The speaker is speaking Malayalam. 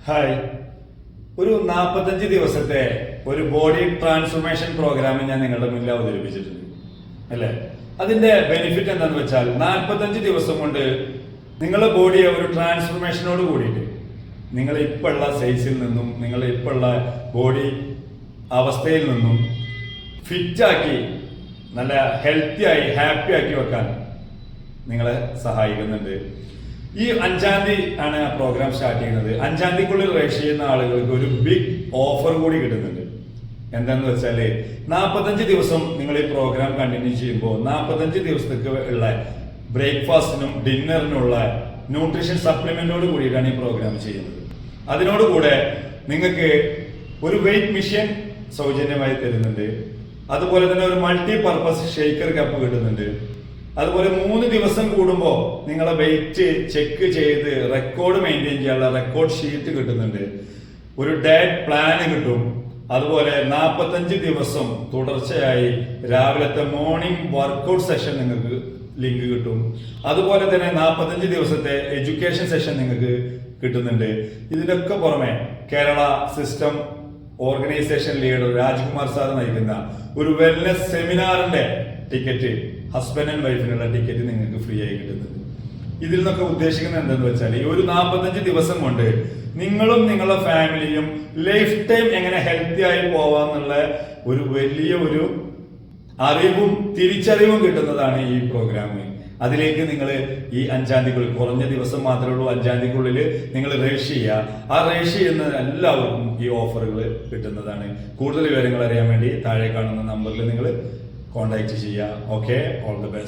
ഹായ്, ഒരു 45 ദിവസത്തെ ഒരു ബോഡി ട്രാൻസ്ഫോർമേഷൻ പ്രോഗ്രാം ഞാൻ നിങ്ങളുടെ മുന്നിൽ അവതരിപ്പിച്ചിട്ടുണ്ട് അല്ലേ. അതിന്റെ ബെനിഫിറ്റ് എന്താണെന്ന് വെച്ചാൽ 45 ദിവസം കൊണ്ട് നിങ്ങളുടെ ബോഡിയെ ഒരു ട്രാൻസ്ഫോർമേഷനോട് കൂടിയിട്ട് നിങ്ങൾ ഇപ്പോൾ ഉള്ള സൈസിൽ നിന്നും നിങ്ങൾ ഇപ്പോൾ ഉള്ള ബോഡി അവസ്ഥയിൽ നിന്നും ഫിറ്റാക്കി നല്ല ഹെൽത്തിയായി ഹാപ്പി ആക്കി വെക്കാൻ നിങ്ങളെ സഹായിക്കുന്നുണ്ട്. ഈ 5-ാം തീയതി ആണ് ആ പ്രോഗ്രാം സ്റ്റാർട്ട് ചെയ്യുന്നത്. 5-ാം തീയതിക്കുള്ളിൽ രജിസ്റ്റർ ചെയ്യുന്ന ആളുകൾക്ക് ഒരു ബിഗ് ഓഫർ കൂടി കിട്ടുന്നുണ്ട്. എന്താന്ന് വെച്ചാല് 45 ദിവസം നിങ്ങൾ ഈ പ്രോഗ്രാം കണ്ടിന്യൂ ചെയ്യുമ്പോൾ 45 ദിവസത്തേക്ക് ഉള്ള ബ്രേക്ക്ഫാസ്റ്റിനും ഡിന്നറിനുള്ള ന്യൂട്രീഷൻ സപ്ലിമെന്റോട് കൂടിയിട്ടാണ് ഈ പ്രോഗ്രാം ചെയ്യുന്നത്. അതിനോടുകൂടെ നിങ്ങൾക്ക് ഒരു വെയിറ്റ് മെഷീൻ സൗജന്യമായി തരുന്നുണ്ട്. അതുപോലെ തന്നെ ഒരു മൾട്ടി പർപ്പസ് ഷേക്കർ കപ്പ് കിട്ടുന്നുണ്ട്. അതുപോലെ 3 ദിവസം കൂടുമ്പോൾ നിങ്ങളെ വെയിറ്റ് ചെക്ക് ചെയ്ത് റെക്കോർഡ് മെയിൻറ്റെയിൻ ചെയ്യാനുള്ള റെക്കോർഡ് ഷീറ്റ് കിട്ടുന്നുണ്ട്. ഒരു ഡയറ്റ് പ്ലാൻ കിട്ടും. അതുപോലെ 45 ദിവസം തുടർച്ചയായി രാവിലത്തെ മോർണിംഗ് വർക്കൗട്ട് സെഷൻ നിങ്ങൾക്ക് ലിങ്ക് കിട്ടും. അതുപോലെ തന്നെ 45 ദിവസത്തെ എഡ്യൂക്കേഷൻ സെഷൻ നിങ്ങൾക്ക് കിട്ടുന്നുണ്ട്. ഇതിനൊക്കെ പുറമെ Kerala system organisation leader Rajkumar sir നയിക്കുന്ന ഒരു വെൽനസ് സെമിനാറിന്റെ ടിക്കറ്റ്, ഹസ്ബൻഡ് ആൻഡ് വൈഫിനുള്ള ടിക്കറ്റ് നിങ്ങൾക്ക് ഫ്രീ ആയി കിട്ടുന്നുണ്ട്. ഇതിൽ നിന്നൊക്കെ ഉദ്ദേശിക്കുന്നത് എന്താണെന്ന് വെച്ചാൽ ഈ ഒരു 45 ദിവസം കൊണ്ട് നിങ്ങളും നിങ്ങളുടെ ഫാമിലിയും ലൈഫ് ടൈം എങ്ങനെ ഹെൽത്തി ആയി പോവാന്നുള്ള ഒരു വലിയ ഒരു അറിവും തിരിച്ചറിവും കിട്ടുന്നതാണ് ഈ പ്രോഗ്രാം. അതിലേക്ക് നിങ്ങൾ ഈ 5-ാം തീയതിക്കുള്ളിൽ, കുറഞ്ഞ ദിവസം മാത്രമേ ഉള്ളൂ, 5-ാം തീയതിക്കുള്ളിൽ നിങ്ങൾ രജിസ്റ്റർ ചെയ്യുക. ആ രജിസ്റ്റർ ചെയ്യുന്ന എല്ലാവർക്കും ഈ ഓഫറുകൾ കിട്ടുന്നതാണ്. കൂടുതൽ വിവരങ്ങൾ അറിയാൻ വേണ്ടി താഴെ കാണുന്ന നമ്പറിൽ നിങ്ങൾ കോൺടാക്ട് ചെയ്യുക. Okay, all the best.